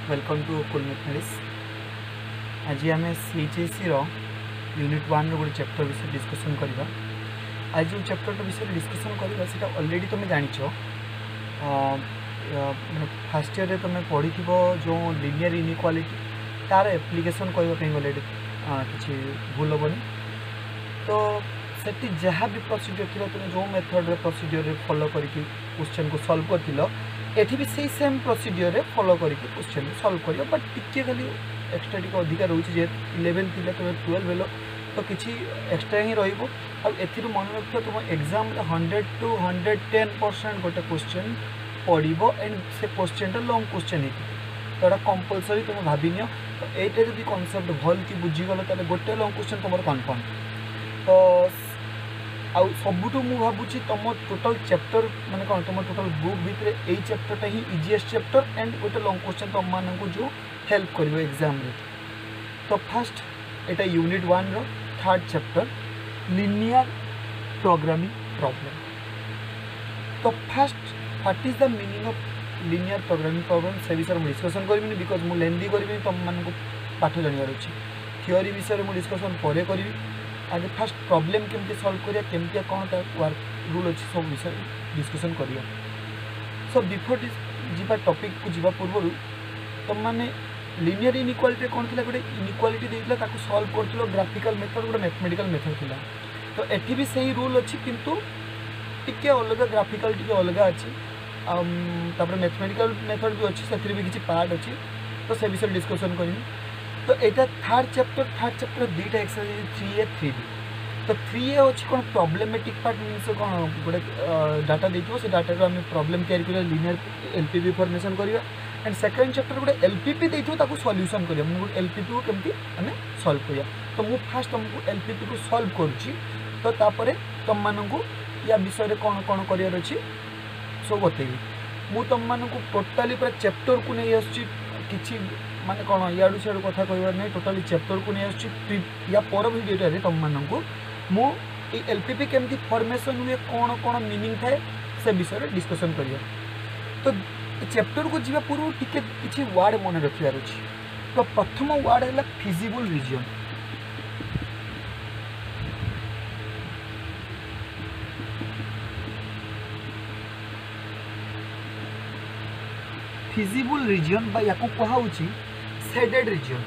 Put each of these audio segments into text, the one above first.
Welcome to कुल mathematics. आज आम सीएचएससी यूनिट 1 गोटे चैप्टर विषय डिस्कसन करवा। आज जो चैप्टर विषय डिस्कसन करवा से ऑलरेडी तुम जाच मैंने फास्ट ईयर तुम पढ़ी जो लिनियर इनइक्वालिटी तार एप्लिकेशन कहवाई गले किसी भूल हेनी। तो सेठी जहाँ भी प्रोसीजर थी तुम जो मेथड प्रोसीजर फॉलो करके क्वेश्चन को सॉल्व कर एठी भी सही सेम प्रोसीजर फॉलो करके क्वेश्चन सॉल्व कर बट टिके खाली एक्सट्रा टी अधिका रोचे जे 11 थी तुम 12 हेलो तो किसी एक्सट्रा ही रही मन रख तुम एग्जाम 100 to 110% गोटे क्वेश्चन पढ़ो एंड से क्वेश्चन लॉन्ग क्वेश्चन होता तो कंपलसरी तुम भाभी नि तो ये जब कनसेप्ट भल कि बुझीगल तो गोटे लॉन्ग क्वेश्चन तुम कन्फर्म। तो आउ सबुठू मु भावुची तुम टोटल चैप्टर माने कौन तुम टोटल बुक भितर यही चैप्टरटा ही इजीएस्ट चैप्टर एंड गोटे लॉन्ग क्वेश्चन तुम मानक जो हेल्प कर एग्जाम रे। तो फास्ट एटा यूनिट 1 रो third chapter linear programming problem. तो first what is the meaning of linear programming problem से विषय में डिस्कसन करी बिकज मुझे लेंदी करी तुम मानक पाठ जानवर अच्छी थियोरी विषय में डिस्कसन पर करी। आगे फास्ट प्रॉब्लम केमती सॉल्व करिया केमती कौन वर्क रूल अच्छी सब विषय डिस्कसन करिया। सो बिफोर जीवा टॉपिक को जीवा पूर्व तुम माने लिनियर इनइक्वालिटी कौन थी गोटे इनइक्वालिटी देइला ताको सॉल्व करथिलो ग्राफिकल मेथड गोटे मैथमेटिकल मेथड थिला। तो एठी भी सही रूल अच्छी किंतु टिके अलग ग्राफिकल टिके अलग अच्छी तापर मैथमेटिकल मेथड भी अच्छी से भी किसी पार्ट अच्छी तो से विषय डिस्कसन करी। तो यहाँ थर्ड चैप्टर दुईटा एक्सरसाइज 3A 3B। तो 3A अच्छी कौन प्रॉब्लमेटिक पार्ट मीन्स कौन गोटे डाटा देखो से डाटा आम प्रॉब्लम तैयारी लिनियर एलपीपी फॉर्मेशन करवा एंड सेकेंड चैप्टर गोटे एलपीपी देखो सॉल्यूशन करवा गोटे एलपीपी को केमती आम सॉल्व करवा। तो मुझे फास्ट तुमको एलपीपी को सॉल्व करुच्ची तो तापर तुम मानू या विषय कौन कौन करार अच्छी सब बतेबी। मुझे तुम मानू टोटाली पूरा चैप्टर को नहीं आसुची किसी माने कौन इाड़ू सियाड़ू कथा कहबार नहीं टोटाली चैप्टर को नहीं आसुची या पर भिडियोटे तुम मानू मु एलपीपी केमती फॉर्मेशन हुए कौन कौन मीनिंग थाए से विषय डिस्कसन करिया। तो चैप्टर को जीवा पूर्व टिके किसी वर्ड मन रखार अच्छी। तो प्रथम वर्ड है फिजिबल रीजन। फिजिबल रीजन बा याकू कहाउची शेडेड रीजन।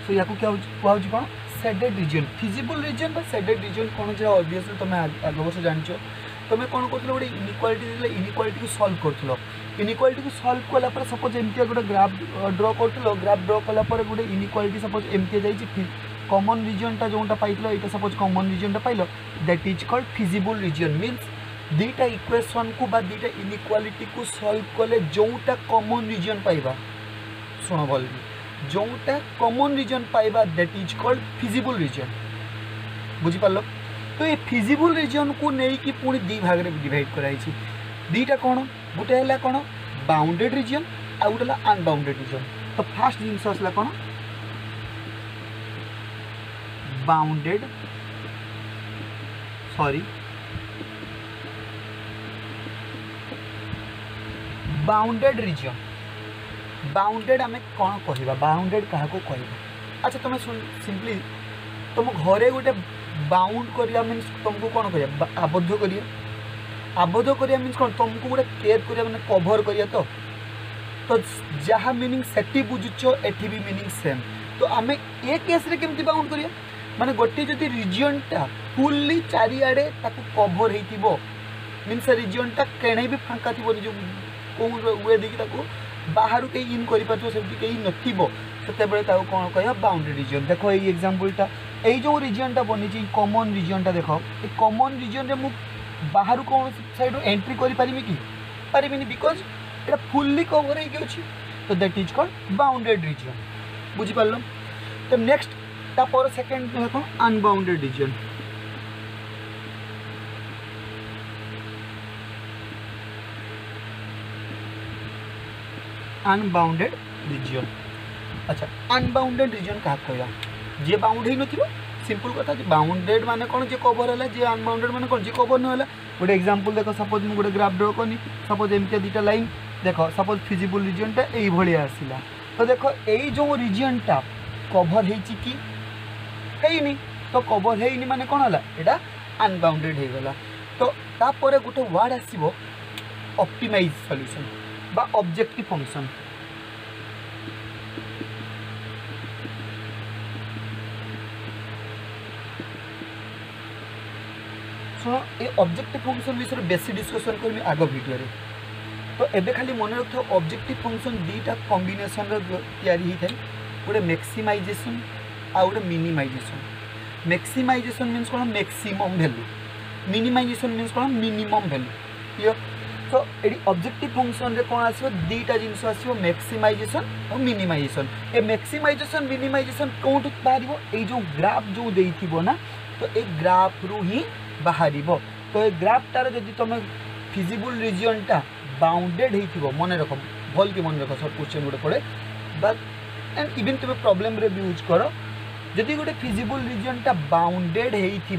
सो याकू क्या कहाउची कौन शेडेड रीजन। फिजिबल रीजन बा शेडेड रीजन कौन जे ऑब्वियसली तुम आगे वर्ष जानछ तुम कौन कर गोटे इनइक्वालिटी इनइक्वालिटी को सॉल्व कर इनइक्वालिटी को सॉल्व कला पर सपोज एमती गोटे ग्राफ ड्रॉ कर ग्राफ ड्रॉ कला पर गोटे इनइक्वालिटी सपोज एमती जाइए कॉमन रीजनटा जोटा पाइल ये सपोज कॉमन रीजनटा पाइल that is called feasible region. Means दुईटा इक्वेशन को बा दुईटा इनइक्वालिटी को सॉल्व कले जोटा कॉमन रीजन पाइबा सुन भल जोटा कॉमन रीजन पाइबा that is called feasible region. बुझी पारल। तो ये फिजिबल रीजन को लेकिन पुणी दी भाग में डिवाइड कराई दुईटा कौन गोटे है कौन बाउंडेड रीजन आ गोटे अनबाउंडेड रीजन। तो फास्ट जिनस आसला कौन बाउंडेड बाउंडेड रीजन। बाउंडेड आम कौन कह बाउंडेड क्या कह। अच्छा तुम सिंपली तुम घरे गोटे बाउंड करिया मीन्स तुमको कौन करिया आबद्ध करिया आबद्ध करिया मीन्स कौन तुमको गोटे केयर करिया माने कवर करिया। तो जहाँ मीनिंग सेठी बुझुच एठी भी मीनिंग सेम। तो आम ए केस रे केमती बाउंड करिया माने गोटे जदि रीजनटा फुल्ली चारिआडे ताकू कभर होइतिबो मीन्स रीजनटा केणे भी फांका थिबो जो को वे देखि ताकू बाहर कहीं इन कर कहीं नथिबो सेतेबेले ताकू कौन कह बाउंड्री रीजन। देखो ये एग्जांपलटा यही जो रीजनटा बनी कॉमन रीजनटा देख ये कॉमन रीजन रे मु बाहर कौन साइड एंट्री करि परिमी कि परिमिनी बिकॉज एटा फुल्ली कवर होइके अछि। तो that is called bounded region. बुझी पारलो। तो नेक्स्ट तापर सेकंड है कौन अनबाउंडेड रीजन। Unbounded region. अच्छा अनबाउंडेड रीजन क्या कह जे बाउंड ही नथिबो सिंपल कथा बाउंडेड माने कौन जे कवर है जे अनबाउंडेड माने कौन जे कवर न है गोटे एग्जांपल देख सपोज मुझे गोटे ग्राफ ड्र करनी सपोज एमती दुटा लाइन देख सपोज फिजिबल रीजनटा यही भाई आसला तो देख यही जो रीजनटा कवर कि है तो कवर है माने कौन है यहाँ अनबाउंडेड हो गला तो तापर गोटे वर्ड आसो ऑप्टिमाइज सॉल्यूशन बा ऑब्जेक्टिव फंक्शन शुण ये ऑब्जेक्टिव फंक्शन विषय बेसी डिस्कसन करमी आग वीडियो रे तो एबे खाली मन रख ऑब्जेक्टिव फंक्शन दीटा कॉम्बिनेशन तैयारी होता है गोटे मैक्सिमाइजेशन आ गोटे मिनिमाइजेशन मैक्सिमाइजेशन मीन्स कौन मैक्सिमम वैल्यू मिनिमाइजेशन मीन्स कौन मिनिमम वैल्यू क्लियर तो ये ऑब्जेक्टिव फंक्शन रे कौन आसो दीटा जिनस आसो मैक्सिमाइजेशन और मिनिमाइजेशन ए मैक्सिमाइजेशन मिनिमाइजेशन कौन बाहर ये जो ग्राफ जो देइथिबो ना तो ये ग्राफ रु ही बाहर तो ये ग्राफटार जब तुम फिजिबल रीजनटा बाउंडेड हो मन रख भल कि मन रख सब क्वेश्चन गोटे पड़े बट एंड इवन तुम प्रॉब्लम रे भी यूज कर जदि गोटे फिजिबल रीजनटा बाउंडेड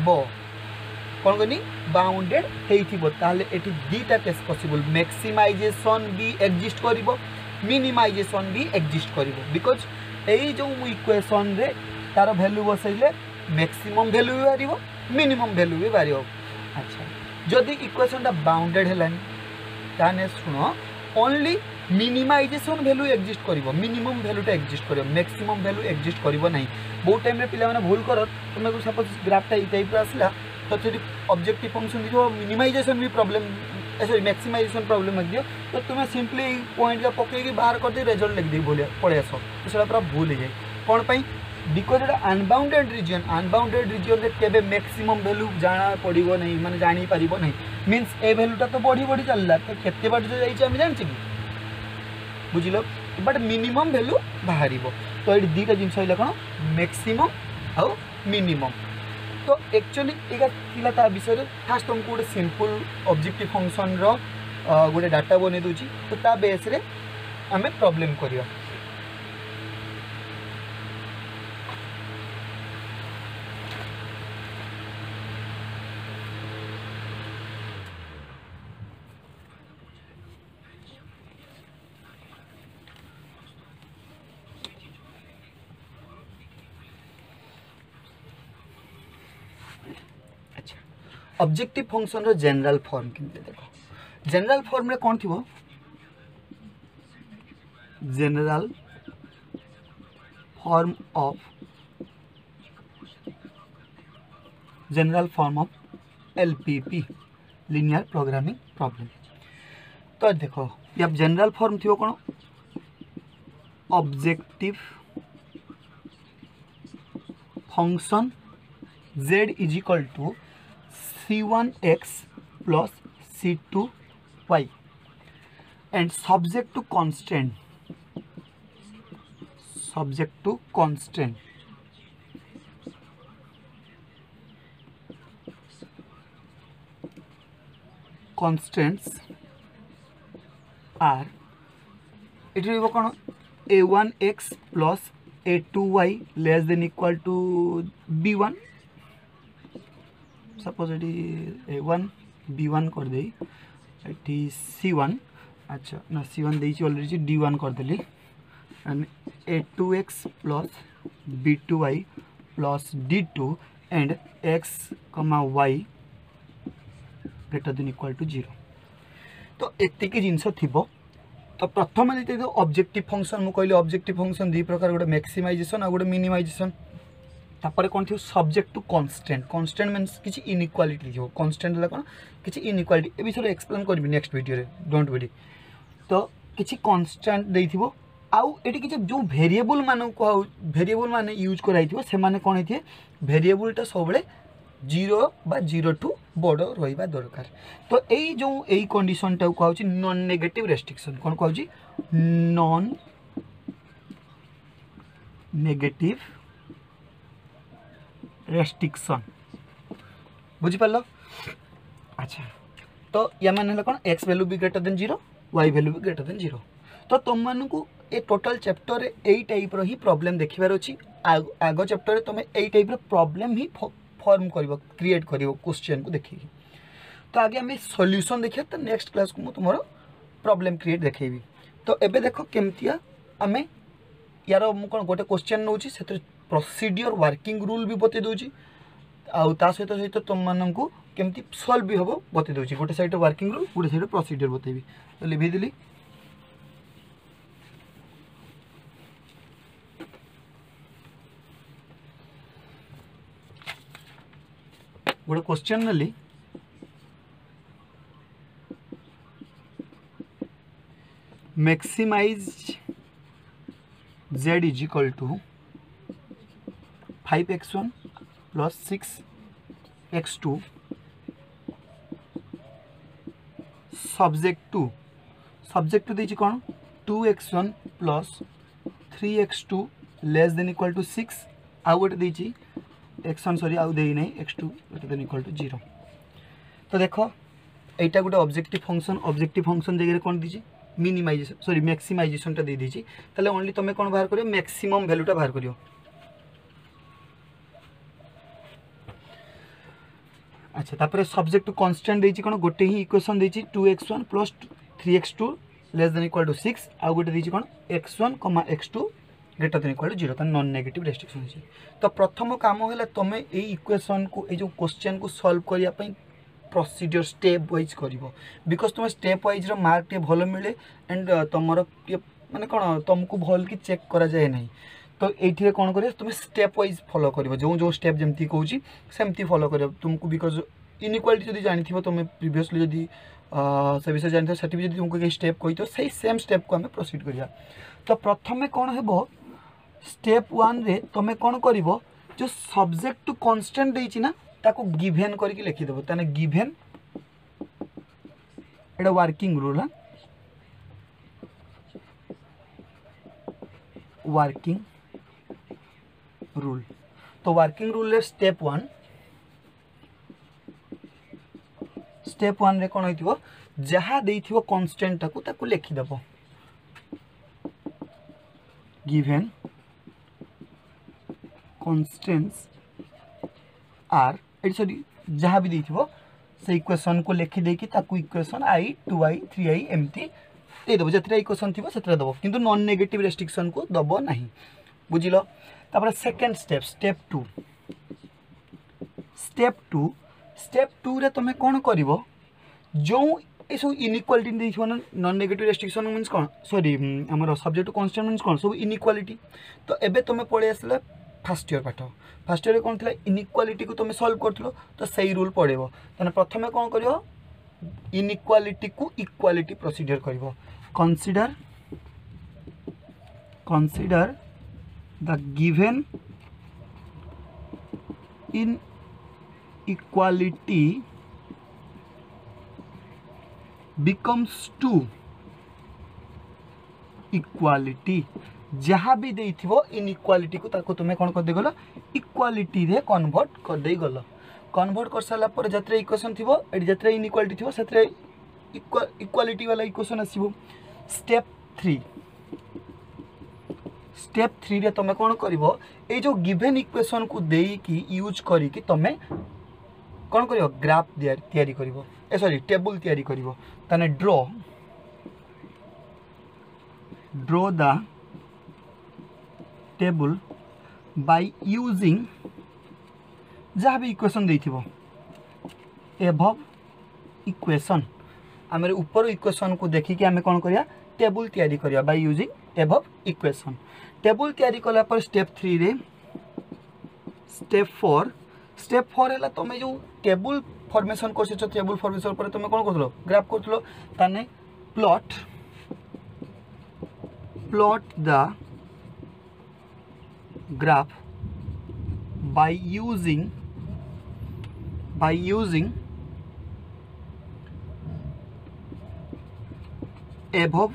हो कौन कहनी बाउंडेड होते दीटा केस पॉसिबल मैक्सिमाइजेशन भी एक्जिस्ट कर मिनिमाइजेशन भी एक्जिस्ट कर बिकज यही जो इक्वेशन रे तार वैल्यू बसैले मैक्सिमम वैल्यू भी बाहर मिनिमम वैल्यू भी बाहर अच्छा जदि इक्वेशनटा बाउंडेड है शुण ओनली मिनिमाइजेशन वैल्यू एक्जिस्ट कर मिनिमम वैल्यूटा एक्जिस्ट कर मैक्सिमम वैल्यू एक्जिस्ट कर ना बहुत टाइम पे भूल कर तुम्हें सपोज ग्राफटा ये टाइप रहा तो ये ऑब्जेक्टिव फंक्शन दिख मिनिमाइजेशन भी प्रॉब्लम सॉरी मैक्सिमाइजेशन प्रॉब्लम दियो तो तुम्हें सिंपली पॉइंट का पकईकि बाहर कर रिजल्ट लिख दी पलि आस तो सर पूरा भूल है कौन पाई बिकज ये अनबाउंडेड रिजन रे केबे मैक्सिमम वैल्यू जाना पड़ो नहीं माने जानी पारिबो नहीं मीन्स ए वैल्यूटा तो बढ़ी बढ़ी चलला तो केते बाट जाइए आम जानी कि बुझिल बट मिनिमम वैल्यू बाहर तो ये दुटा जिन कौन मैक्सिमम आउ मिनिमम तो एक्चुअली यहाँ ता विषय फास्ट तुमको गोटे सिंपल ऑब्जेक्टिव फंक्शन गोटे डाटा बन दूची तो ता बेस रे आम प्रॉब्लम करिया ऑब्जेक्टिव फंक्शन रो जनरल फॉर्म केमते देखो जनरल फॉर्म रे कौन थी general form of LPP linear programming problem तो देखो ये जनरल फॉर्म थी कौन objective function z is equal to c1x plus c2y and subject to constant constants are it will कौन a1x plus a2y less than equal to b1 suppose ये a1 b1 कर दे c1 अच्छा ना c1 देती ऑलरेडी d1 करदेली and a2x plus b2y plus d2 and x y greater than equal to 0 तो एतिक जिनस थिबो तो प्रथम देखते ऑब्जेक्टिव फंक्शन मु कहली ऑब्जेक्टिव फंक्शन दी प्रकार गोटे मैक्सिमाइजेशन और गोटे मिनिमाइजेशन तापर कौन थी सब्जेक्ट टू कांस्टेंट मीन्स किसी इनइक्वालिटी लिखो कांस्टेंट है कौन किसी इनइक्वालिटी ए विषय एक्सप्लेन करी नेक्स्ट वीडियो रे डोंट वरी तो किसी कांस्टेंट देइथिबो आउ एटी किसी जो वेरिएबल माने यूज कराइथिबो से माने कौन होती वेरिएबलटा सब 0 बा 0 टू बड़ रहा दरकार तो यही जो यही कंडीशन टा कहूँ नॉन नेगेटिव रेस्ट्रिक्शन कौन कहूँ नॉन नेगेटिव रेस्ट्रिक्शन बुझिपार अच्छा तो या माने कौन एक्स वैल्यू भी ग्रेटर देन 0 वाई वैल्यू भी ग्रेटर देन 0 तो तुम मानू ए टोटल चैप्टर रे एई टाइप रो ही प्रॉब्लम देखिबार अछि। आगो चैप्टर रे तुम एई टाइप रो प्रॉब्लम ही फॉर्म करिवो क्रिएट करिवो क्वेश्चन को देखि। तो आगे आम सॉल्यूशन देखिए, तो नेक्स्ट क्लास को तुम प्रॉब्लम क्रिएट देखेबी। तो एबे देखो केमतिया आमे यार मु कोन गोटे क्वेश्चन नउची से प्रोसीडियर वर्किंग रूल भी बते दोची, आउ ता सहित सहित तुम मानन को केमती सॉल्व भी हबो बते दोची। गोटे साइड वर्किंग रूल, गोटे साइड प्रोसीडियर बतेबी। तो लिखि दिली गोटे क्वेश्चन नली maximise z is equal to 5x1 plus 6x2 subject to देछि कोन 2x1 plus 3x2 less than equal to 6 आउ गोटे देछि x1 सॉरी आउ देई नै x2 greater than equal to 0। तो देखो एटा गोटे ऑब्जेक्टिव फंक्शन जगह रे कोन दिछि मिनिमाइजेशन सॉरी मैक्सिमाइजेशन टा दे दीची। ताले ओनली तुम कौन बाहर करियो मैक्सिमम वैल्यूटा बाहर करियो। अच्छा तापर सब्जेक्ट टू कांस्टेंट देची कोन गोटे ही इक्वेशन देची 2x1 plus 3x2 less than equal to 6 आ गोटे देची कोन x1, x2 greater than equal to 0 त नॉन नेगेटिव रेस्ट्रिक्शन अछि। तो प्रथम काम होला तुम ए इक्वेशन को ए जो क्वेश्चन को सॉल्व करिया पई प्रोसीजर स्टेप वाइज करिवो, बिकॉज तुम स्टेप वाइज रो मार्क टे भलो मिले एंड तुमरो माने कोन तुमको भल की चेक करा जाय नहीं। तो एठी कोन करियो तुम स्टेप वाइज फॉलो करिवो, जो जो स्टेप जेमती कहूची सेमती फॉलो करियो तुमको। बिकॉज इनइक्वालिटी जदी जानिथिबो तुम प्रीवियसली जदी से विषय जानथिबो सेठी भी जदी तुमको के स्टेप कहितो सही सेम स्टेप को हमें प्रोसीड करिया। तो प्रथमे कोन हेबो स्टेप 1 रे तुम कोन करिवो जो सब्जेक्ट टू कांस्टेंट देछि ना ताको गिवन करके लिखि देबो। ताने गिवन एटा वर्किंग रूल है, वर्किंग रूल। तो वर्किंग रूल रे स्टेप 1 रे कोन होइथिबो जहा देइथिबो कांस्टेंट ताको लिखि देबो। Given constants are at sorry जहाँ भी देथिबो से इक्वेशन को लिखि देकी ताकू इक्वेशन i 2i 3i एमती दे देबो। जतरा इक्वेशन थिबो सेतरा देबो, किंतु नॉन नेगेटिव रेस्ट्रिक्शन को दबो नहीं। बुझिलो। तापर सेकंड स्टेप स्टेप 2 रे तुम कोन करिवो जो ए सब इनइक्वालिटी देथिबो ना नॉन नेगेटिव रेस्ट्रिक्शन मींस कोन सॉरी हमर सब्जेक्ट टू कांस्टेंट मींस कोन सब इनइक्वालिटी। तो एबे तुम पढे आसले फर्स्ट ईयर पाठ, फर्स्ट ईयर कौन थी इनइक्वालिटी को तुम सॉल्व करथलो तो सही रूल पड़ेबो। तने प्रथमे कौन करियो इनइक्वालिटी को इक्वालिटी प्रोसीजर करिवो। Consider the given inequality becomes to equality. जहाँ भी देथिबो इनइक्वालिटी को ताको तुमे कोन कर दे गलो इक्वालिटी रे कन्वर्ट कर दे गलो। कन्वर्ट कर साला पर जत्रे इक्वेशन थिबो एडी जत्रे इनइक्वालिटी थिबो सेत्रे इक्वालिटी वाला इक्वेशन आसीबो। स्टेप 3 रे तुमे कोन करिवो ए जो गिवन इक्वेशन को देई कि यूज करी कि तुमे कोन करिवो ग्राफ तैयारी करिवो ए सॉरी टेबल तैयारी करिवो। तने draw the table by using जहाँ भी इक्वेशन देथिबो एभव इक्वेशन आमे ऊपर इक्वेशन को देखि कि आमे कोन करिया टेबल तैयारी करिया by using above equation. Table तैयारी कला पर स्टेप 3 रे स्टेप 4 हैला तुम जो टेबल फॉर्मेशन कर टेबल फॉर्मेशन पर तुम कोन करथलो ग्राफ करथलो। ताने plot the graph by using above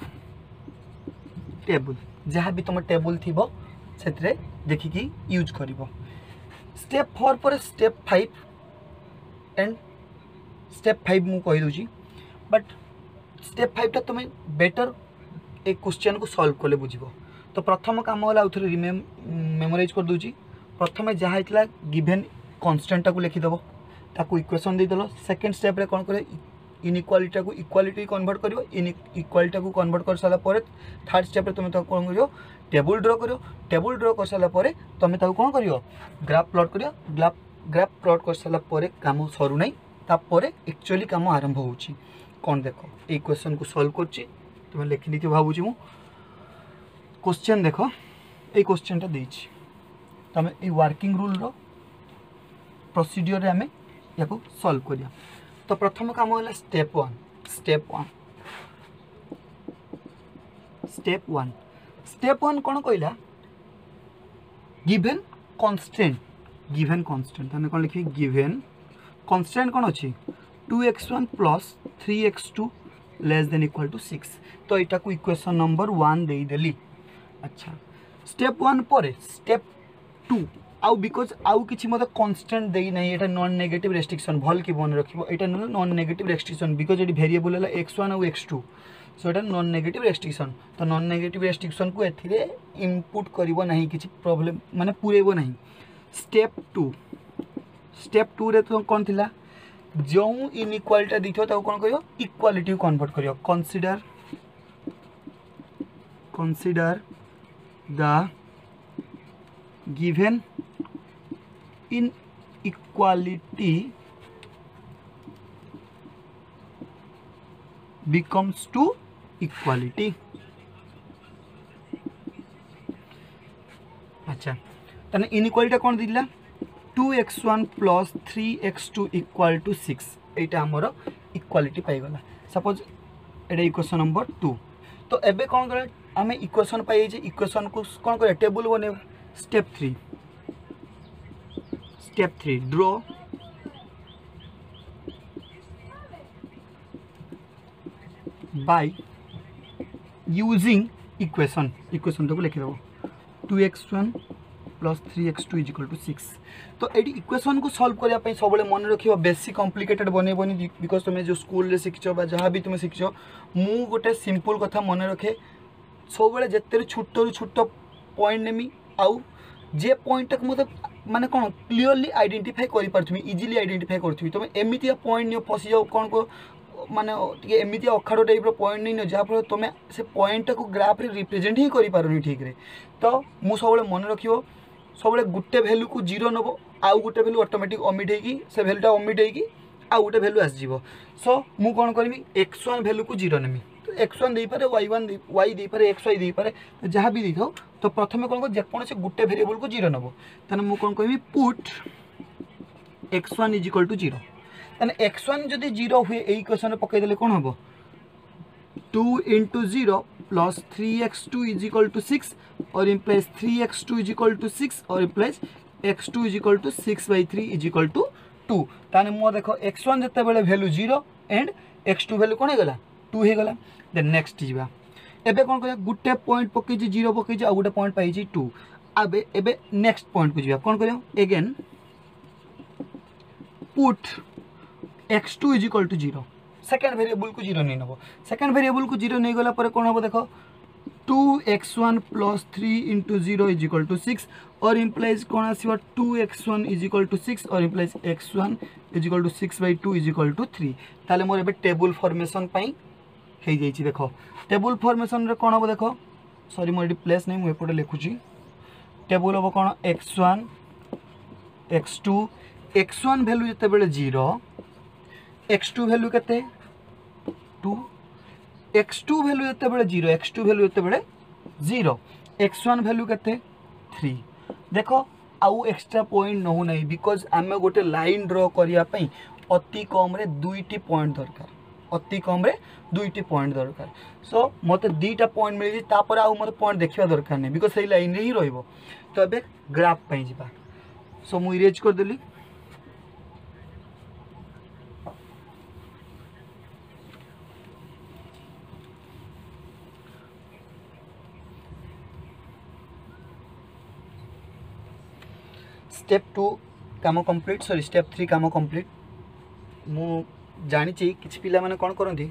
table जहाँ भी तुम टेबल थी से देखिकी यूज करिवो। स्टेप 4 पर स्टेप 5 एंड स्टेप 5 मु कहि दोची बट स्टेप 5 टा तुम बेटर एक क्वेश्चन को सॉल्व कले बुझिबो। तो प्रथम काम होला आउथरे मेमोराइज कर दूची। प्रथम जहाँ होता गिभेन कन्स्टांटा को लिखिदेव, ताकू इक्वेशन देदेल। सेकेंड स्टेप रे कौन करे इनइक्वालिटी को इक्वालिटी कन्वर्ट कर इक्वालिटी को कन्वर्ट कर सारा पर थर्ड स्टेप रे तुम कौन कर टेबुल ड्र कर। टेबुल ड्र कर सारा पर तुम कौन कर ग्राफ प्लॉट कर। ग्राफ प्लॉट कर सारा पर काम सरू ना, तापर एक्चुअली काम आरंभ होची। कौन देख ये क्वेश्चन को सॉल्व करछि तुम लिखि नी भावुची मु। क्वेश्चन देख ये क्वेश्चनटा देछि तुम ये वर्किंग रूल रो प्रोसीडियर रे आमे याको सॉल्व करिया। तो प्रथम काम होला स्टेप वन। स्टेप वन कौन कहला गिवन कांस्टेंट तने कौन लिखि गिवन कांस्टेंट कौन अछि 2x1 plus 3x2 less than equal to 6। तो यहाँ को इक्वेशन नंबर 1 दे देली। अच्छा स्टेप 1 पर स्टेप 2 आउ बिकज आउ किछि मते कांस्टेंट देई नै, एटा नॉन नेगेटिव रेस्ट्रिक्शन भल कि बन रखिबो। एटा non negative restriction because eighty variable है x1 और x2, सो एटा नॉन नेगेटिव रेस्ट्रिक्शन। तो नॉन नेगेटिव रेस्ट्रिक्शन को एथिरे इनपुट करिवो नहीं, किछि प्रॉब्लम माने पुरेबो नहीं। स्टेप 2 रे तो कोन थिला जो इनइक्वालिटी दिथो ताको कोन करियो इक्वालिटी कन्वर्ट करियो। Consider the given inequality becomes to equality। अच्छा तने इनइक्वालिटी कौन दिला 2x1 plus 3x2 equal to 6। एटा हमर इक्वालिटी पाई गला। सपोज एटा इक्वेशन नंबर 2। तो एबे कौन करे आमे इक्वेशन पाई जे इक्वेशन को कौन करे टेबल बने। Step 3 draw by using equation तो लिखि देबो 2x1 plus 3x2 equal to 6। तो ये इक्वेशन को सॉल्व करने सब मन रखियो, बेसी कॉम्प्लिकेटेड बनेबनी बिकज तुम जो स्कूल रे शिखिछ बा जहाँ भी तुम शिखिछ। मु गोटे सिंपल कथा मन रखे सब जिते छोट छोट पॉइंट नेमी आउ जे पॉइंट को मतलब माने कौन क्लीयरली आइडेंटिफाई कर पार्थि, इजिली आइडेंटिफाई करी। तुम एमती पॉइंट नियो फसी जाओ कौन को माने एमती अखाड़ टाइप पॉइंट नहीं जहाँफल तुम से पॉइंट को ग्राफ रे रिप्रेजेंट ही कर पारनी ठीक रे। तो मु सब मन रखियो सब गोटे भैल्यू को 0 नब आउ गोटे भैल्यू ऑटोमेटिक ओमिट होगी से भैल्यूटा ओमिट होगी आउ गोटे भैल्यू आसजिवो। सो मु कौन करी x1 भैल्यू को 0 नेमी। तो x1 दे पारे y दे पारे xy दे पारे जहाँ भी देथाओ। तो प्रथम कौन कर जेकोसी गोटे वेरिएबल को 0 नब ताने मु कौन कहबी put x1 is equal to 0। ताने x1 जदि 0 हुए एई इक्वेशन रे पकई देले कौन हबो 2 into 0 plus 3x2 is equal to 6 और implies 3x2 is equal to 6 और implies x2 is equal to 6 by 3 is equal to 2। ताने मो देखो x1 जते बेले वैल्यू 0 एंड x2 वैल्यू कोन हे गला 2 हे गला। देन नेक्स्ट जीवा एबे कोन करिया गुटे पॉइंट पकई जी 0 पकई जी आ गुटे पॉइंट पाई जी 2। अबे एबे नेक्स्ट पॉइंट को जीवा कोन करियो again put x2 is equal to 0। Second variable को 0 नहीं नब। सेकेंड वेरिएबल को 0 नहीं गला पर कौन हम देखो 2x1 plus 3 into 0 is equal to 6 और इम्प्लाइज कौन आसो 2x1 इज इक्वल टू 6 और implies x1 is equal to 6 by 2 is equal to 3। ताले मोर एबे टेबल फॉर्मेशन पाई हे जाई छी। देखो टेबल फॉर्मेशन रे कौन हम देखो सॉरी मोर एटी प्लेस नहीं मु एपटे लिखुची। टेबल हम कौन x1 x2 x1 वैल्यू जते बेले 0 x2 वैल्यू केते 2 x2 वैल्यू जते बेले 0 x2 वैल्यू जते बेले 0 x1 वैल्यू केते 3। देखो आउ एक्स्ट्रा पॉइंट नहु नहीं बिकॉज आमे गोटे लाइन ड्रॉ करिया पई अति कम रे 2टी पॉइंट दरकार। अति कम रे 2टी पॉइंट दरकार। सो मते 2टा पॉइंट मिली तापर आउ मते पॉइंट देखिया दरकार नहीं बिकॉज सही लाइन रे ही रहइबो। तो एबे ग्राफ पई जिबा। सो मु इरेज कर देली। स्टेप 2 काम कंप्लीट सॉरी स्टेप 3 काम कंप्लीट। मु जानी किछि पिला माने कोन करंती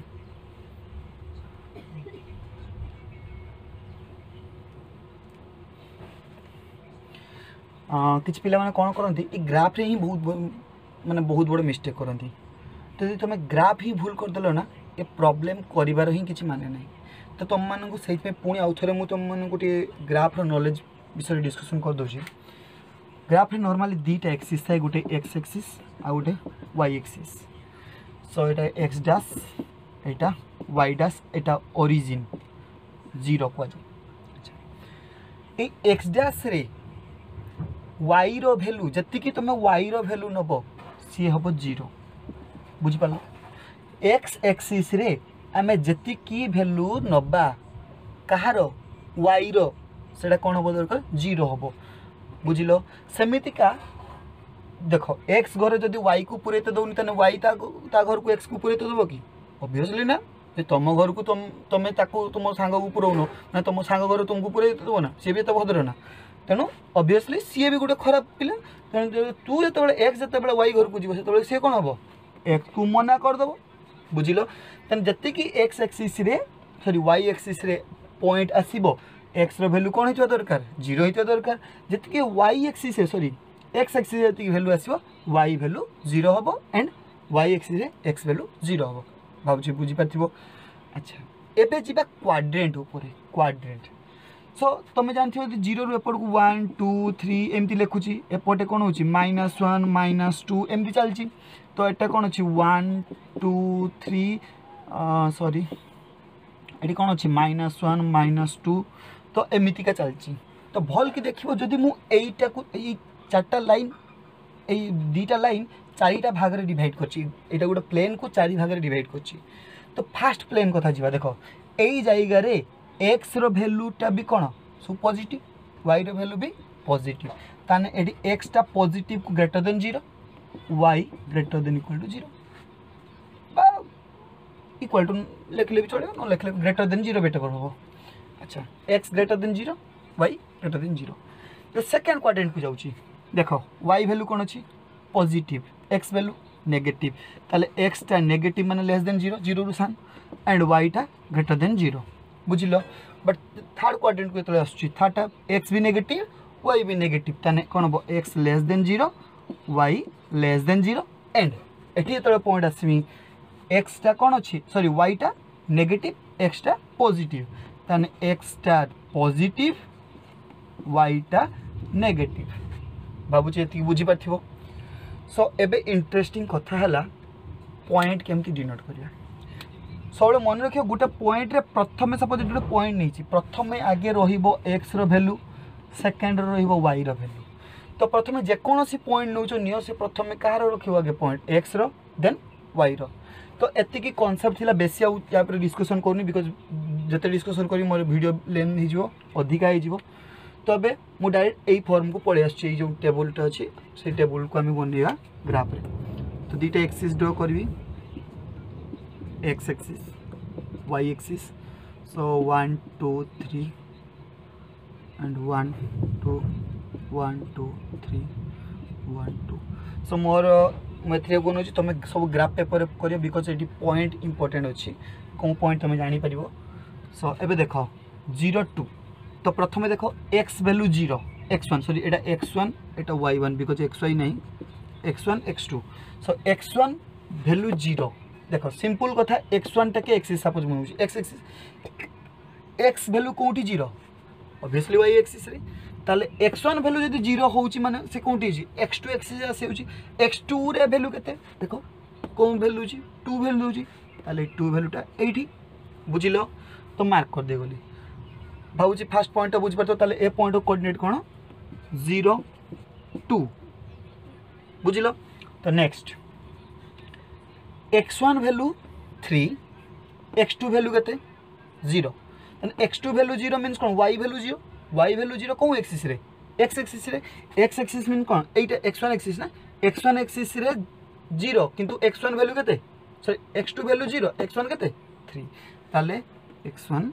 किसी पिला माने कौन करती ये ग्राफ रे ही बहुत माने बहुत बड़ मिस्टेक करती। तो यदि तुम ग्राफ ही भूल करदेल ना ये प्रॉब्लम करिवार ही किसी माने नहीं। तो तुम मानक से पुणी आउ थे मुझे तुम मानक ग्राफ नॉलेज विषय डिस्कसन कर दूसरी। ग्राफ रे नॉर्मली दीटा एक्सिस थाए गोटे एक्स एक्सिस आ गोटे वाई एक्सिस। सो एटा एक्स डैश एटा वाई डैश एटा ओरिजिन जीरो को एक्स डैश रे वाई रो वैल्यू जति तुम वाई रो वैल्यू नब सी हम जीरो बुझिपार। एक्स एक्सिस रे आमे जति वैल्यू नबा कहार वाई रो सेटा कौन हम दरकार जीरो हम बुझिल। सेमितिका देख एक्स घर जदि वाई को पुरेते दौनी तेने वाई ता घर को एक्स को पुरेते देव कि ऑब्वियसली ना। जे तुम घर को तुम तुम सांग को पुरौन ना तुम सांग घर तुमको पुरे देव ना सी भी तो भद्र ना। तेणु ऑब्वियसली सी भी गोटे खराब पिला। तेणु तू जो एक्स जो वाई घर को जीव से सी कौन हम एक्स को मना करदेव बुझिल। तेना जी एक्स एक्सिस रे सॉरी वाई एक्सिस रे पॉइंट आसब एक्स रो वैल्यू कौन होता दरकार जीरो होता दरकार। जी Y axis sorry X axis जी वैल्यू आसो वाई वैल्यू जीरो हम and Y axis X value zero हम भावी बुझीपार। अच्छा एबे जीवा क्वाड्रेंट उपरे क्वाड्रेंट। सो तुम जानते जीरो रू एपट को 1 2 3 एमती लिखुची एपटे कौन हो -1 -2 एमती चलती। तो एटा कौन अच्छी 1 2 3 सॉरी ये कौन अच्छी -1 -2 तो एमतीका चलती। तो भल कि देखो जदि मुझा को चार्टा लाइन दीटा लाइन चारिटा भाग में डिवाइड कर गोटे प्लेन को चारि भाग में डिवाइड कर। तो फास्ट प्लेन कथा जी देख यही जगह एक्स रो वैल्यूटा भी कौन सब पॉजिटिव वाई रो वैल्यू भी पॉजिटिव ताने एडी एक्स टा पॉजिटिव को greater than zero Y greater than equal to zero बा इक्वल टू लिखले भी चले न लिखले ग्रेटर देन जीरो बेटर हो। अच्छा X greater than zero Y greater than zero. तो सेकेंड क्वाड्रेंट को जाऊँगी देख वाई वैल्यू कौन अच्छी पॉजिटिव एक्स वैल्यू नेगेटिव ताले एक्स टा नेगेटिव माने लेस देन जीरो जीरो रु सान एंड वाई टा ग्रेटर देन जीरो बुझिल। बट थर्ड क्वाड्रेंट को जो आसूँ थर्ड एक्स भी नेगेटिव वाई भी नेगेटिव ताने कौन हम X less than zero Y less than zero and eighty जो पॉइंट आसमी एक्स टा कौन अच्छी सॉरी वाई टा नेगेटिव एक्स टा पॉजिटिव ताने एक्स टा पॉजिटिव वाई टा नेगेटिव भावुचे ये बुझीपार। सो एबे इंटरेस्टिंग कथा है पॉइंट केमती डिनोट करिया सब मन रखियो गोटे पॉइंट रे प्रथम सपोज गोटे पॉइंट नहीं प्रथम आगे रहिबो एक्स रो वैल्यू सेकेंड रहिबो वाई रो वैल्यू। तो प्रथम जेकोसी पॉइंट नौ नियो से प्रथम कहार रखियो आगे पॉइंट एक्स रो देन वाई रो। तो एतिकी कॉन्सेप्ट थिला बेसी आउ या पर डिस्कशन करनी बिकॉज जते डिस्कशन करी मोर वीडियो लेंथ ही जिवो अधिका ही जिवो। तो अबे मु डायरेक्ट एई फॉर्म को पळे आछी जो टेबलटा अछि से टेबल को आम बनइबा ग्राफ रे। तो दीटा एक्सिस ड्रॉ करबी X axis Y axis. So 1 2 3 and 1 2 1 2 3 1 2। So मोर मैं बनौची तुम सब ग्राफ पेपर कर बिकज ये पॉइंट इंपोर्टेंट अच्छी कौन पॉइंट तुम जापर। सो एबे देख 0 2 तो प्रथम देख x value zero x1 sorry Etah x1 Etah y1 because xy नहीं x1 x2। सो x1 वैल्यू जीरो देख सिंपल कथा x1 टा के एक्सिस सपोज मुझे x एक्सिस x वैल्यू कोठी जीरो ऑब्वियसली y एक्सिस रे ताले x1 वैल्यू जदी जीरो होउची माने से कोठी जी x2 एक्सिस आसे होची x2 रे वैल्यू केते देखो कोन वैल्यू जी 2 वैल्यू जी ताले 2 वैल्यूटा एठी बुझिलो। तो मार्क कर दे गोली भावुची फास्ट पॉइंट बुझी पार। तो ए पॉइंट कोऑर्डिनेट कौन 0 2 बुझिल। तो next x1 value 3 x2 value केते 0 x2 वैल्यू 0 मीन्स कौन y वैल्यू 0 y वैल्यू 0 कौन एक्सिस रे x एक्सिस रे x एक्सिस मीन कौन एटा x1 एक्सिस ना x1 एक्सिस रे 0 किंतु x1 वैल्यू केते सॉरी x2 वैल्यू 0 x1 केते 3 ताले x1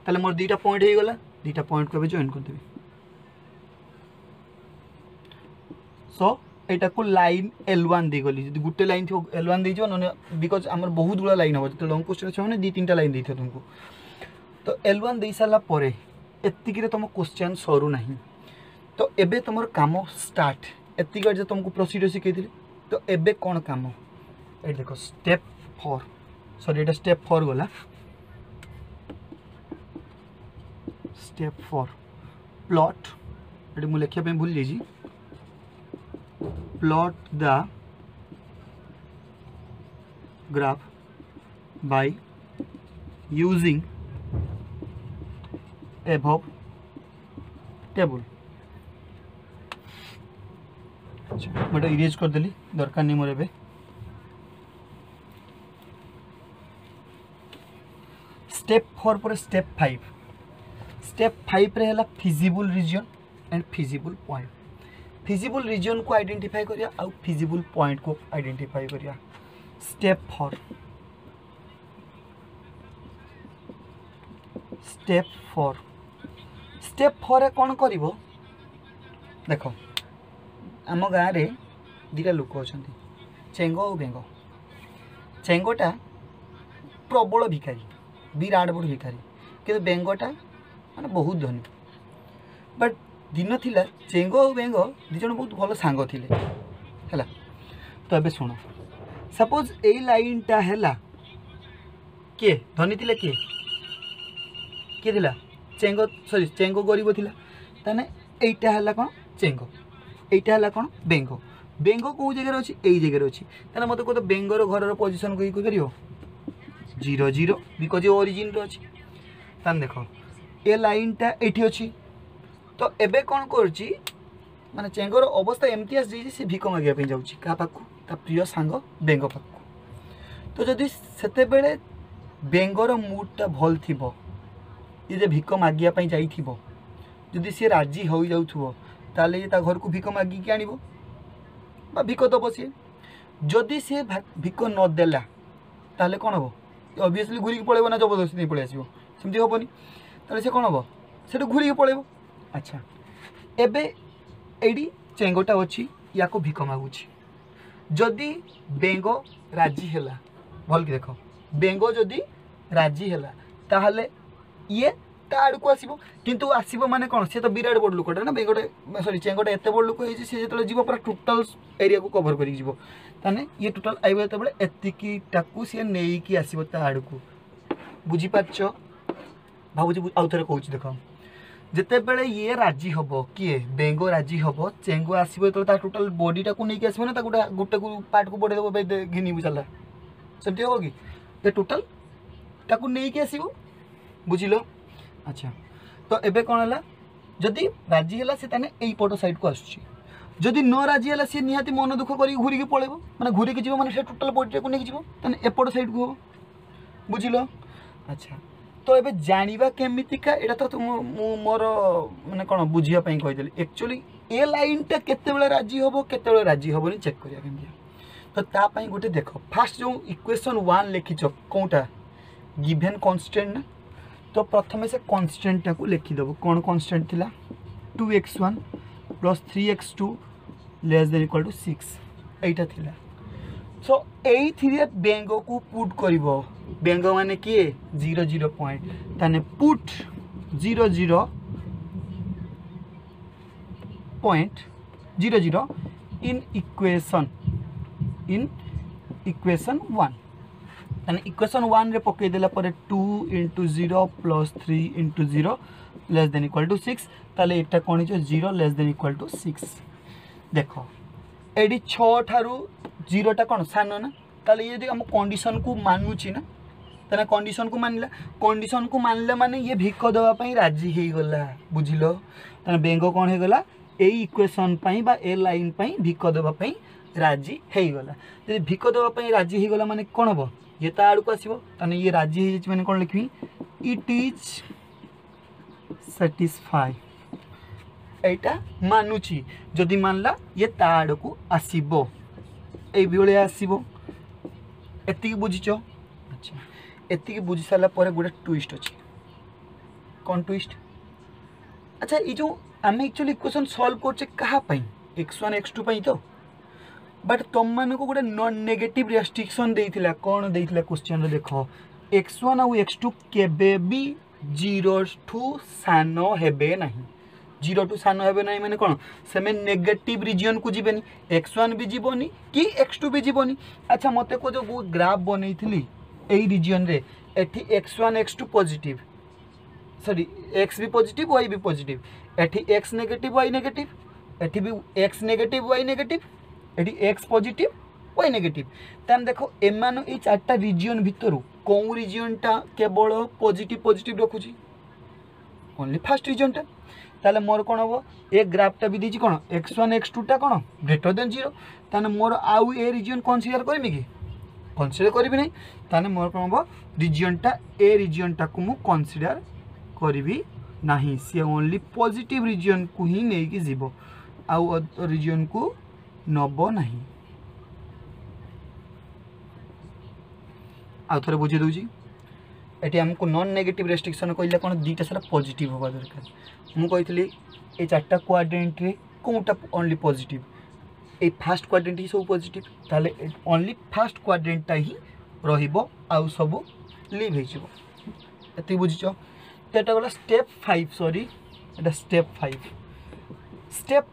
ताले मोर दीटा पॉइंट हो गला दीटा पॉइंट को जॉइन कर देबी। सो एटा को लाइन L1 दी गली जदी गुटे लाइन थो L1 दी जो न बिकॉज़ हमर बहुत गुला लाइन हो तो लॉन्ग क्वेश्चन छ ने 2-3टा लाइन दी थे तुमको। तो L1 दे साला परे एत्तिकी रे तुम क्वेश्चन सरू नहीं तो एबे तुम काम स्टार्ट एतिक जो तुमको प्रोसीड्यूर शिखई। तो एबे कौन काम ये देख स्टेप 4 सॉरी ये स्टेप 4 गला स्टेप 4 प्लॉट ये मुझे लिखा भूल जाइए plot the graph by using above table. अच्छा मैं इरेज करदेली दरकार नहीं मोर ए स्टेप 4 पर स्टेप 5 स्टेप 5 रे हला feasible region and feasible point. Feasible region को आइडेंटिफाई करिया आउ फिजिबल पॉइंट को आइडेंटिफाई करिया। स्टेप 4 स्टेप 4 रे कौन करिवो देखो आम गाँव में दीटा लोक अच्छा चेंग और बेंग। चेंगटा प्रबल भिखारी विराट बड़ भिखारी कि बेंगटा माने बहुत धनी। बट दिन थिला चेंग और बेंग दी जन बहुत भल सांग थिले हैला। तो अबे सुनो सपोज ए लाइनटा हैला किए धनी थिले किए किए थिला चेंग सॉरी चेंग गरीब थिला ताने एटा हैला कोन चेंग एटा हैला कोन बेंग। बेंग को जगह अच्छी यही जगह अच्छी ताने मत कह बेंगर घर पोजिशन को करियो 0 0 बिकज ओरिजिन रो अच्छी ताने देख ए लाइनटा एठी अच्छी। तो एबे कौन करची माने चेंगर अवस्था एमती आस सी भिक मागिया पे जाउची का पाखु ता प्रिय सांग बेंग पाखु। तो जदि सेते बेले बेंगर मूडटा भल थिबो ये जे भिक मागिया पे जाइथिबो जदि सी राजी हो जाउथबो ताले ये ता घर को भिक मागी के आनिबो बा भिक दबो सी। जदि सी भिक न देला ताले कोन हो ऑब्वियसली घुरी के पळेबो ना जबरदस्ती नहीं पळे आसीबो सेमती होबनी ताले से कोन हो सेटु घुरी के पळेबो। अच्छा एबे एडी चेंगोटा अच्छी या को भिक मागुची जदि बेंग राजी हैला भल कि देख बेंग जदि राजी हैला ताहले ये ता आड़ को आसीबो किंतु आसीबो माने कोन से तो विराट बड़ लोकटा ना बेंगटा सॉरी चेंगटा एते बड़ लोक होई से जेतले जीवो पूरा टोटल एरिया को कवर करी जीवो ताने ये टोटल आइबो एते बळे एतिकी टाकू से नेई की आसीबो ता आड़ को बुझी पाछो भाबुजी आउ थरे कहूची देखो जिते बेले ये राजी हम किए बेंग राजी हम चेंग आसो तो टोटाल बॉडीटा को नहीं आसो ना गोटे गोटे को पार्ट को बढ़े देव घिन चला सेमती हम कि ये टोटाल ताकू नहीं आसो बुझिल। अच्छा तो एबे कौन है जदि राजी है से यही पट साइड को आसुची जदि न राजी है सी निहाती मन दुख कर घूरी पड़े मैंने घूरी जी मैंने टोटाल बॉडी को लेकिन जीव एपट साइड को हम बुझिल। अच्छा तो ये जाना केमितिका यहाँ तो मोर माने कौन बुझापी कहीदेली एक्चुअली ए लाइनटा केते राजी हम केते राजी हेनी चेक करिया केमती। तो तापाई गोटे देख फास्ट जो इक्वेशन 1 लिखिच कौटा गिभेन कांस्टेंट ना तो प्रथम से कांस्टेंट को लिखिदेव कौन कांस्टेंट थिला 2x1 plus 3x2 less than equal to 6 एटा थिला। सो एई बेंग को पुट करिवो बेंग माने किए 0 0 पॉइंट ताने पुट 0 0 पॉइंट 0 0 इन इक्वेशन 1 ताने इक्वेशन 1 रे पकई देला पर 2 × 0 plus 3 × 0 less than equal to 6 ताले एटा कोन हिजो 0 लेस देन इक्वल टू 6 देखो एडी 6 ठारू 0 टा कोन सान ना ताले ये हम कंडीशन को मानुची ना ताने कंडीशन को मानले माने ये भिक देवाई राजी हो गला बुझिलो ताने बेंग कौन हो गला ए इक्वेशन पई बा ए लाइन पई भिक देवाई राजी हो गला। जब भिक देवाई राजी हो गला माने कौन हम ये ता आड़ को आसो ताने ये राजी हो माने कौन लिखी इट इज सैटिस्फाई एटा मानुची जदि मानला ये ता आड़ को आसीबो ए बिले आसीबो एति बुझीच। अच्छा एति बुझी सारा पर गोटे ट्विस्ट अच्छी कौन ट्विस्ट। अच्छा ये जो आम एक्चुअली इक्वेशन सॉल्व करछे कहा पई x1 x2 पई तो बट तुम मान को गोटे नॉन नेगेटिव रेस्ट्रिक्शन देइथिला कौन देइथिला क्वेश्चन रे देखो x1 और x2 केबे भी 0 ठू सान हेबे नहीं जीरो टू सान हे ना मैंने कौन से नेगेटिव रिजन को जीवन x1 भी जीवनी कि x2 भी जीवनी। अच्छा मत को जो ग्राफ बनई यही रिजन रे एठी x1 x2 positive sorry x भी पॉजिटिव y भी पॉजिटिव एठी x नेगेटिव y नेगेटिव एठी भी x नेगेटिव y नेगेटिव एठी x पॉजिटिव y नेगेटिव। तान देखो एमान ए चारटा रिजन भितर कौ रिजनटा केवल पॉजिटिव पॉजिटिव रखुची ओनली फर्स्ट रिजनटा। ताले मोर कौन हम ए ग्राफटा भी दीची कौन x1 x2 टा कौन ग्रेटर देन 0 ताने मोर आउ ए रिजन कन्सिडर करमी कि कन्सिडर करी नहीं ताने मोर कौन हम रिजनटा ए रिजनटा को मु कन्सिडर करी नहीं सी ओनली पॉजिटिव रिजन को ही नहीं कि जीव आउ रिजन को नब नहीं। आउ थे बुझे दूसरी ये आमको नॉन नेगेटिव रेस्ट्रिक्शन कहले कौन दुईटा सारा पॉजिटिव होगा दरकार मुझे ये चार्टा क्वाड्रेंट रे कौटा ओनली पॉजिटिव ये फास्ट क्वाड्रेंट ही सब पॉजिटिव ताले ओनली फास्ट क्वाड्रेंटा ही रहिबो आउ सब लीव हो बुझीच। तो यहाँ गला स्टेप 5 सॉरी एटा स्टेप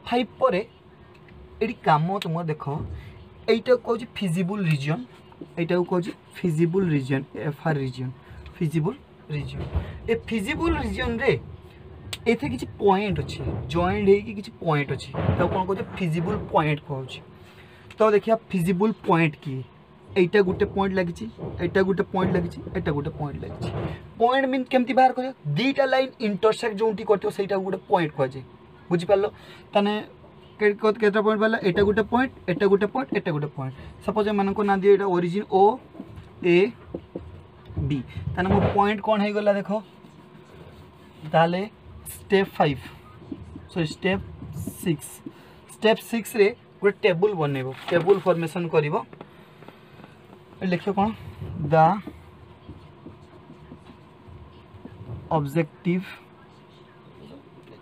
5 पर ये काम तुम देख यहीटा कौन फिजिबल रिजन यहाँ कौन feasible region FR region feasible region a feasible region रे एथे किछि पॉइंट अछि जॉइंट हे कि किछि पॉइंट अछि तो कोन कहै फिजिबल पॉइंट कहउछि। तो देखिया फिजिबल पॉइंट की एटा गुटे पॉइंट लागिछि एटा गुटे पॉइंट लागिछि एटा गुटे पॉइंट लागिछि पॉइंट मीन केमति बाहर करियो दीटा लाइन इंटरसेक्ट जोंटी करथियो सेटा गुटे पॉइंट कहै छै बुझि पालो तने केटा पॉइंट वाला एटा गुटे पॉइंट एटा गुटे पॉइंट एटा गुटे पॉइंट सपोज मन को ना दियो एटा ओरिजिन O A B ताने मो पॉइंट कौन है गला देखो ताले स्टेप 5 सॉरी स्टेप 6 रे गोटे टेबल बनइबो टेबल फॉर्मेशन करिवो लिखियो कौन द ऑब्जेक्टिव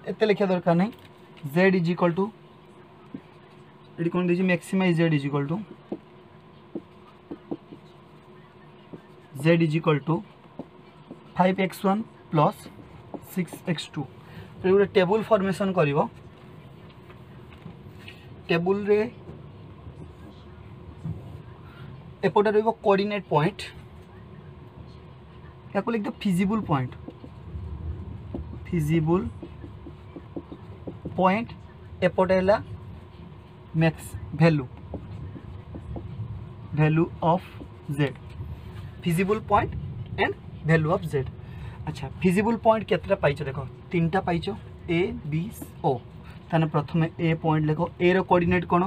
एते लिखिया दरकार नहीं z इज इक्वल टू एडी कौन दीजिए maximise z is equal to z is equal to 5x1 plus 6x2 तो गोटे टेबल फॉर्मेशन करिवो टेबल रे एपटे रहिबो कोऑर्डिनेट पॉइंट या को लिख दो फिजिबल पॉइंट एपटे हला max value of z feasible point and value of z। अच्छा फिजिबल पॉइंट केतरा पाइछ देखो तीनटा पाइछ A B O ताने प्रथमे A पॉइंट लिखो A रो कोऑर्डिनेट कोन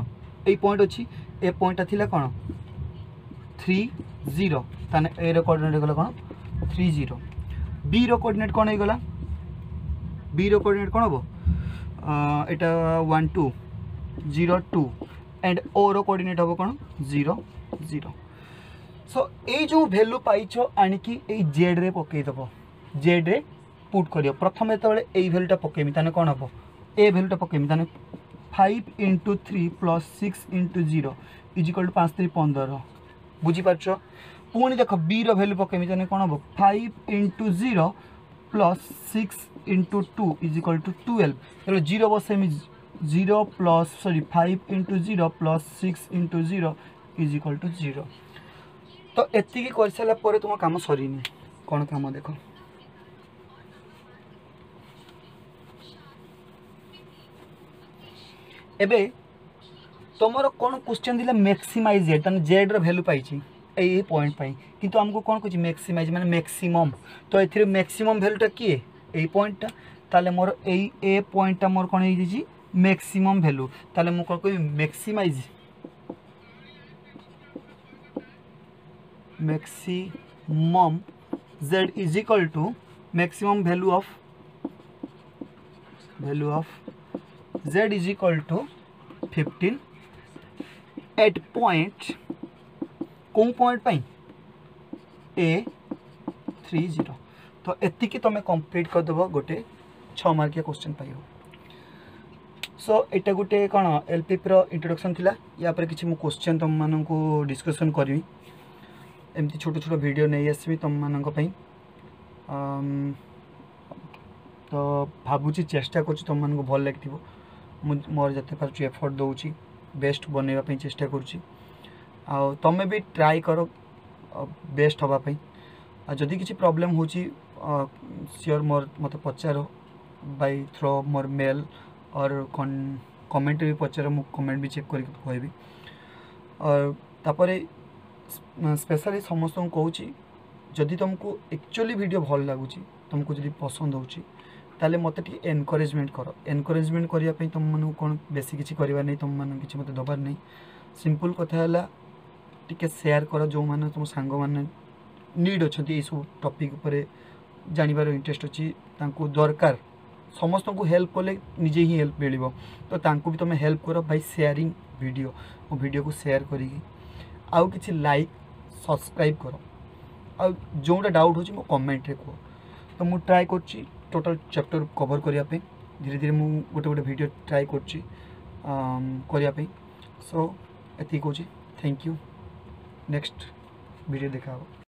ए पॉइंट अछि ए पॉइंट थिला कोन 3 0 ताने A रो कोऑर्डिनेट गला कोन 3 0 B रो कोऑर्डिनेट कोन हे गला B रो कोऑर्डिनेट कोन हबो एटा 1 2 0 2 एंड O रो कोऑर्डिनेट हबो कोन 0 0। सो ए जो वैल्यू पाइछो आनिकी ए z रे पकई दबो z रे पुट करियो प्रथम एतबेले ए वैल्यूटा पकेमी ताने कोन हबो ए वैल्यूटा पकेमी ताने 5 × 3 + 6 × 0 = 5 3 15 बुझी पाछो पुणी देखो b रो वैल्यू पकेमी ताने कोन हबो 5 × 0 + 6 × 2 = 12 चलो 0 बसेमी 0 प्लस सॉरी 5 × 0 + 6 × 0 = 0। तो एतिकी कर सारा पर तुम काम सरीनी कौन काम देख एबे तुमर कौन क्वेश्चन दिला मैक्सिमाइज z तने z रो वैल्यू पाइछि ए पॉइंट पाई किंतु हमको कौन कुछ मैक्सिमाइज माने मैक्सिमम तो एथिरे मैक्सिमम वैल्यूटा किए ए पॉइंटटा ताले मोर ए पॉइंटटा मोर कोन हे दिछि मैक्सिमम वैल्यू ताले मु कोन कोइ maximise z is equal to maximum value of z is equal to 15 at point कौन पॉइंट पाई A30 तो एतिकी तुम कंप्लीट कर देव गोटे 6 मार्किया क्वेश्चन पाइब। सो एटा गोटे कौन एलपीपी रो इंट्रोडक्शन थिला या पर किछि मु क्वेश्चन तुम माननको डिस्कशन करी एमती छोट छोट वीडियो नहीं आसबि तुम मानक पई तो भावुची चेष्टा कर तुम मानक भल लगे मोर जिते पार्छ एफर्ट दूची बेस्ट बनवाई चेष्टा करुँची तुम्हें भी ट्राई कर बेस्ट हाँपाई जदि किसी प्रॉब्लम हो सियोर मोर मत पचार बाय थ्रो मोर मेल और कमेंट भी पचार मु कमेंट भी चेक करके कहबी और तापर स्पेशली समस्त को कहूँ जदि तुमको एक्चुअली वीडियो भल लगुच तुमको जदि पसंद हो ताले मत एनकरेजमेंट कर एनकरेजमेंट करने तुम मन कौन बेसी किसी करवा नहीं तुम मन कि मत दबार नहीं सिंपल कथा है टिके शेयर कर जो मैंने तुम सांग मैंने नीड अच्छा सब टॉपिक पर जानवर इंटरेस्ट अच्छी दरकार समस्त को हेल्प कले निजे ही हेल्प मिल तो तांको भी तुम हेल्प कर बाय शेयरिंग वीडियो मो वीडियो को शेयर करी आउ किसी लाइक सब्सक्राइब कर आ जोटा डाउट हो कमेंट रे कह तो मु ट्राई कर टोटल चैप्टर कवर करने धीरे धीरे मु गोटे गोटे वीडियो ट्राई करने सो एति कहूँ थैंक यू नेक्स्ट वीडियो देखा।